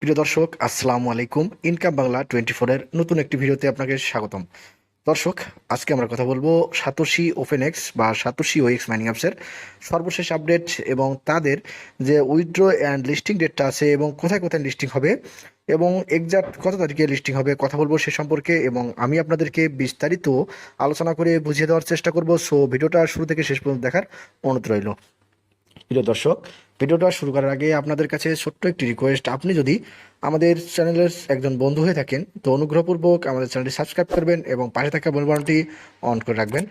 প্রিয় দর্শক, আসসালামু আলাইকুম। ইনকাম বাংলা 24 এর নতুন একটি ভিডিওতে আপনাকে স্বাগতম। দর্শক, আজকে আমরা কথা বলবো সাতোশি ওপেনএক্স বা সাতোশি ওএক্স মাইনিং অ্যাপসের সর্বশেষ আপডেট এবং তাদের যে উইথড্র অ্যান্ড লিস্টিং ডেটটা আছে এবং কোথায় কোথায় লিস্টিং হবে এবং এক্সাক্ট কত তারিখে লিস্টিং হবে কথা বলবো সে সম্পর্কে, এবং আমি আপনাদেরকে বিস্তারিত আলোচনা করে বুঝিয়ে দেওয়ার চেষ্টা করব। সো ভিডিওটা শুরু থেকে শেষ পর্যন্ত দেখার অনুরোধ রইল। প্রিয় দর্শক, ভিডিওটা শুরু করার আগে আপনাদের কাছে ছোট্ট একটি রিকোয়েস্ট, আপনি যদি আমাদের চ্যানেলের একজন বন্ধু হয়ে থাকেন তো অনুগ্রহপূর্বক আমাদের চ্যানেলটি সাবস্ক্রাইব করবেন এবং পাশে থাকা বেল বাটনটি অন করে রাখবেন।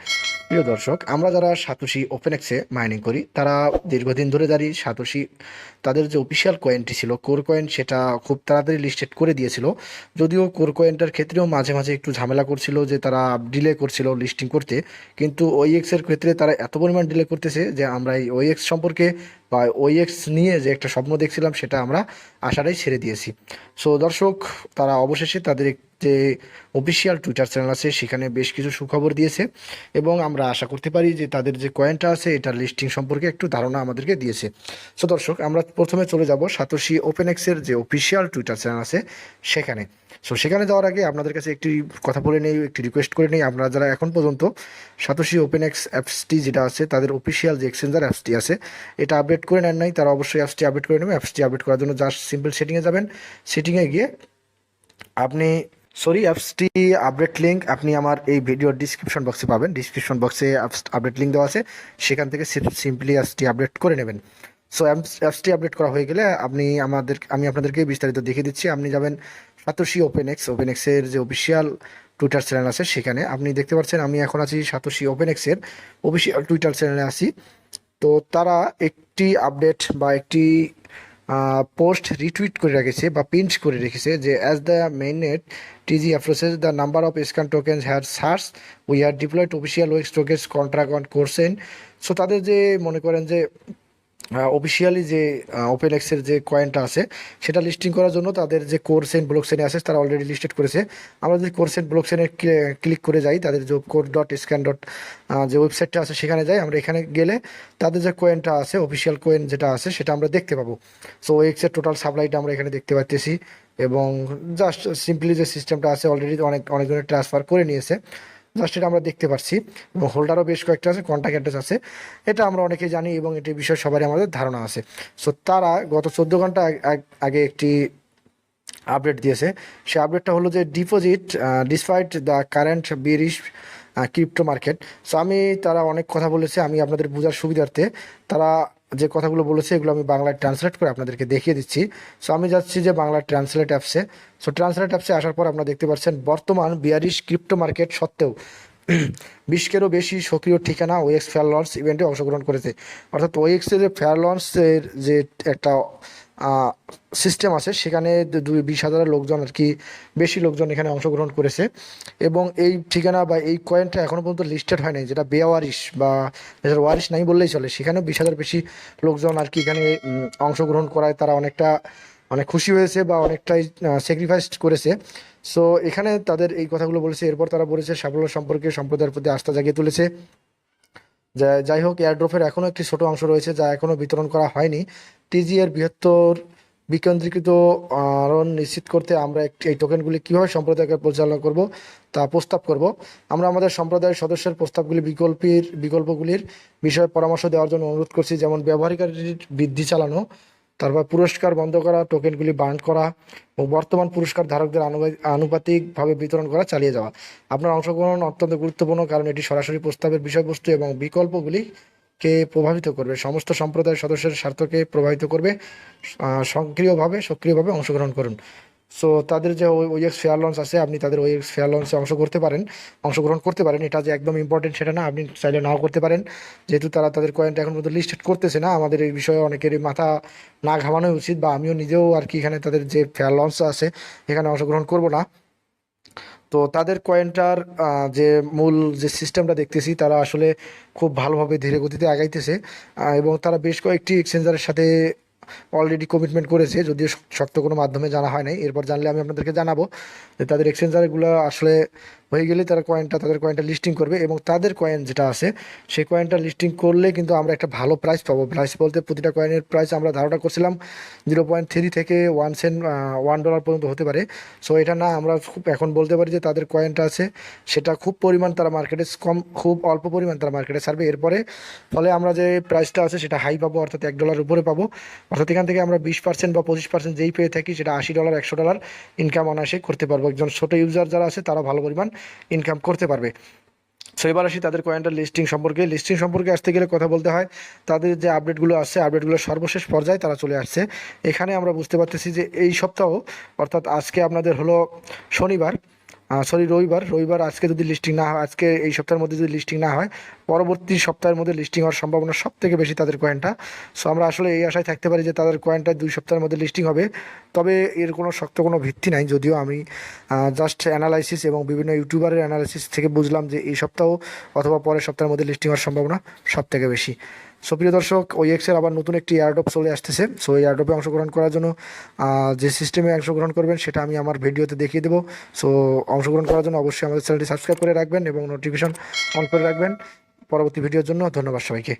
প্রিয় দর্শক, আমরা যারা সাতোশি ওপেনএক্সে মাইনিং করি তারা দীর্ঘদিন ধরে দাঁড়িয়ে সাতোশি তাদের যে অফিসিয়াল কয়েনটি ছিল কোর কয়েন, সেটা খুব তাড়াতাড়ি লিস্টেড করে দিয়েছিল। যদিও কোর কয়েনটার ক্ষেত্রেও মাঝে মাঝে একটু ঝামেলা করছিল, যে তারা ডিলে করছিল লিস্টিং করতে, কিন্তু ওইএক্সের ক্ষেত্রে তারা এত পরিমাণ ডিলে করতেছে যে আমরা এই ওইএক্স সম্পর্কে বা ওইএক্স নিয়ে যে একটা স্বপ্ন দেখছিলাম সেটা আমরা আশাটাই ছেড়ে দিয়েছি। সো দর্শক, তারা অবশেষে তাদের যে অফিসিয়াল টুইটার চ্যানেল আছে সেখানে বেশ কিছু সুখবর দিয়েছে এবং আমরা আশা করতে পারি যে তাদের যে কয়েনটা আছে এটার লিস্টিং সম্পর্কে একটু ধারণা আমাদেরকে দিয়েছে। সো দর্শক, আমরা প্রথমে চলে যাব সাতোশি ওপেনএক্সের যে অফিসিয়াল টুইটার চ্যানেল আছে সেখানে। সো সেখানে যাওয়ার আগে আপনাদের কাছে একটি কথা বলে নেই, একটি রিকোয়েস্ট করে নেই। আপনারা যারা এখন পর্যন্ত সাতোশি ওপেনএক্স অ্যাপসটি যেটা আছে তাদের অফিসিয়াল যে এক্সচেঞ্জার অ্যাপসটি আছে এটা আপডেট করে নেন নাই, তারা অবশ্যই অ্যাপসটি আপডেট করে নেবেন। অ্যাপসটি আপডেট করার জন্য জাস্ট সিম্পল সেটিংয়ে যাবেন। সেটিংয়ে গিয়ে আপনি অ্যাপসটি আপডেট লিঙ্ক আপনি আমার এই ভিডিওর ডিসক্রিপশন বক্সে পাবেন। ডিসক্রিপশন বক্সে আপডেট লিঙ্ক দেওয়া আছে, সেখান থেকে সিম্পলি অ্যাপসটি আপডেট করে নেবেন। সো অ্যাপসটি আপডেট করা হয়ে গেলে আমি আপনাদেরকে বিস্তারিত দেখিয়ে দিচ্ছি। আপনি যাবেন সাতোশি ওপেনএক্সের যে অফিসিয়াল টুইটার চ্যানেল আছে সেখানে। আপনি দেখতে পাচ্ছেন আমি এখন আছি সাতোশি ওপেনএক্সের অফিসিয়াল টুইটার চ্যানেলে আছি। তো তারা একটি আপডেট বা একটি পোস্ট রিটুইট করে রেখেছে বা পিঞ্চ করে রেখেছে যে as the mainnet TG approaches the number of scan tokens had search we are deployed official wax tokens contract on কোর্সেন। সো তাদের যে মনে করেন যে অফিসিয়ালি যে ওপেনএক্সের যে কয়েনটা আছে সেটা লিস্টিং করার জন্য তাদের যে কোরসেন ব্লকচেনে আছে তারা অলরেডি লিস্টেড করেছে। আমরা যদি কোরসেন ব্লকচেনে ক্লিক করে যাই, তাদের যে কোর ডট স্ক্যান ডট যে ওয়েবসাইটটা আছে সেখানে যাই, আমরা এখানে গেলে তাদের যে কয়েনটা আছে অফিসিয়াল কয়েন যেটা আছে সেটা আমরা দেখতে পাবো। সো ওএক্সের টোটাল সাপ্লাইটা আমরা এখানে দেখতে পাচ্ছি এবং জাস্ট সিম্পলি যে সিস্টেমটা আছে অলরেডি অনেকজনের ট্রান্সফার করে নিয়েছে, জাস্ট এটা আমরা দেখতে পাচ্ছি। এবং হোল্ডারও বেশ কয়েকটা আছে, কন্ট্যাক্ট অ্যাড্রেস আছে, এটা আমরা অনেকেই জানি এবং এটির বিষয়ে সবারই আমাদের ধারণা আছে। সো তারা গত 14 ঘন্টা আগে একটি আপডেট দিয়েছে। সে আপডেটটা হলো যে deposit despite the current bearish crypto market. So তারা অনেক কথা বলেছে, আমি আপনাদের বোঝার সুবিধার্থে তারা যে কথাগুলো বলেছে এগুলো আমি বাংলায় ট্রান্সলেট করে আপনাদেরকে দেখিয়ে দিচ্ছি। সো আমি যাচ্ছি যে বাংলা ট্রান্সলেট অ্যাপসে। সো ট্রান্সলেট অ্যাপসে আসার পর আপনারা দেখতে পাচ্ছেন বর্তমান বিয়ারিশ ক্রিপ্টো মার্কেট সত্ত্বেও 20কেরও বেশি সক্রিয় ঠিকানা ওএক্স ফেয়ার লঞ্চ ইভেন্টে অংশগ্রহণ করেছে। অর্থাৎ ওএক্সের যে ফেয়ার লঞ্চের যে একটা সিস্টেম আছে সেখানে 20,000 লোকজন আর কি, বেশি লোকজন এখানে অংশগ্রহণ করেছে। এবং এই ঠিকানা বা এই কয়েনটা এখনও পর্যন্ত লিস্টেড হয় নাই, যেটা বেওয়ারিশ বা ওয়ারিশ নাই বললেই চলে, সেখানেও 20,000 বেশি লোকজন আর কি এখানে অংশগ্রহণ করায় তারা অনেক খুশি হয়েছে বা অনেকটাই স্যাক্রিফাইস করেছে। সো এখানে তাদের এই কথাগুলো বলেছে। এরপর তারা বলেছে সাফল্য সম্পর্কে সম্প্রদায়ের প্রতি আস্থা জাগিয়ে তুলেছে। যাই হোক, এয়ারড্রপের এখনও একটি ছোট অংশ রয়েছে যা এখনও বিতরণ করা হয়নি। টিজি এর বৃহত্তর বিকেন্দ্রীকৃত আরণ নিশ্চিত করতে আমরা এই টোকেনগুলি কীভাবে সম্প্রদায়কে পরিচালনা করব তা প্রস্তাব করব। আমরা আমাদের সম্প্রদায়ের সদস্যের প্রস্তাবগুলি বিকল্পগুলির বিষয়ে পরামর্শ দেওয়ার জন্য অনুরোধ করছি, যেমন ব্যবহারকারীর বৃদ্ধি চালানো, তারপর পুরস্কার বন্ধ করা, টোকেনগুলি বার্ন করা ও বর্তমান পুরস্কার ধারকদের আনুপাতিকভাবে বিতরণ করা চালিয়ে যাওয়া। আপনার অংশগ্রহণ অত্যন্ত গুরুত্বপূর্ণ কারণ এটি সরাসরি প্রস্তাবের বিষয়বস্তু এবং বিকল্পগুলিকে প্রভাবিত করবে, সমস্ত সম্প্রদায়ের সদস্যের স্বার্থকে প্রভাবিত করবে। সক্রিয়ভাবে অংশগ্রহণ করুন। সো তাদের যে ওএক্স ফেয়ার লঞ্চ আছে, আপনি তাদের ওএক্স ফেয়ার লঞ্চে অংশগ্রহণ করতে পারেন। এটা যে একদম ইম্পর্টেন্ট সেটা না, আপনি চাইলে নাও করতে পারেন। যেহেতু তারা তাদের কয়েনটা এখন পর্যন্ত লিস্টেড করতেছে না, আমাদের এই বিষয়ে অনেকেরই মাথা না ঘামানোই উচিত, বা আমিও নিজেও আর কি এখানে তাদের যে ফেয়ার লঞ্চ আছে এখানে অংশগ্রহণ করব না। তো তাদের কয়েনটার যে মূল যে সিস্টেমটা দেখতেছি তারা আসলে খুব ভালোভাবে ধীরে গতিতে আগাইতেছে, এবং তারা বেশ কয়েকটি এক্সচেঞ্জারের সাথে অলরেডি কমিটমেন্ট করেছে, যদিও শক্ত কোনো মাধ্যমে জানা হয় নাই। এরপর জানলে আমি আপনাদেরকে জানাবো যে তাদের এক্সচেঞ্জারগুলো আসলে হয়ে গেলে তাদের কয়েনটা লিস্টিং করবে, এবং তাদের কয়েন যেটা আছে সেই কয়েনটা লিস্টিং করলে কিন্তু আমরা একটা ভালো প্রাইস পাবো। প্রাইস বলতে প্রতিটা কয়েনের প্রাইস আমরা ধারণা করছিলাম 0.3 থেকে 1 সেন্ট, $1 পর্যন্ত হতে পারে। সো এটা না, আমরা খুব এখন বলতে পারি যে তাদের কয়েনটা আছে সেটা খুব পরিমাণ তারা মার্কেটে খুব অল্প পরিমাণ তারা মার্কেটে ছাড়বে। এরপরে ফলে আমরা যে প্রাইসটা আছে সেটা হাই পাবো, অর্থাৎ $1 উপরে পাবো। অর্থাৎ এখান থেকে আমরা 20% বা 25% যেই পেয়ে থাকি সেটা $80 $100 ইনকাম অনায়াসে করতে পারবো। একজন ছোটো ইউজার যারা আছে তারা ভালো পরিমাণ ইনকাম করতে পারবে। সো এবার আসি তাদের কয়েনটার লিস্টিং সম্পর্কে আসতে গেলে কথা বলতে হয় তাদের যে আপডেটগুলো আসছে, আপডেটগুলো সর্বশেষ পর্যায়ে তারা চলে আসছে। এখানে আমরা বুঝতে পারতেছি যে এই সপ্তাহ, অর্থাৎ আজকে আপনাদের হলো রবিবার, আজকে যদি লিস্টিং না হয়, আজকে এই সপ্তাহের মধ্যে যদি লিস্টিং না হয়, পরবর্তী সপ্তাহের মধ্যে লিস্টিং হওয়ার সম্ভাবনা সব থেকে বেশি তাদের কয়েনটা। সো আমরা আসলে এই আশায় থাকতে পারি যে তাদের কয়েনটা 2 সপ্তাহের মধ্যে লিস্টিং হবে। তবে এর কোনো শক্ত কোনো ভিত্তি নাই, যদিও আমি জাস্ট অ্যানালাইসিস এবং বিভিন্ন ইউটিউবারের অ্যানালাইসিস থেকে বুঝলাম যে এই সপ্তাহ অথবা পরের সপ্তাহের মধ্যে লিস্টিং হওয়ার সম্ভাবনা সব থেকে বেশি। সো প্রিয় দর্শক, OX-এর আবার নতুন একটি এয়ারড্রপ চলে আসতেছে। সো এই এয়ারড্রপে অংশগ্রহণ করার জন্য যে সিস্টেমে অংশগ্রহণ করবেন সেটা আমি আমার ভিডিওতে দেখিয়ে দেবো। সো অংশগ্রহণ করার জন্য অবশ্যই আমাদের চ্যানেলটি সাবস্ক্রাইব করে রাখবেন এবং নোটিফিকেশন অন করে রাখবেন পরবর্তী ভিডিওর জন্য। ধন্যবাদ সবাইকে।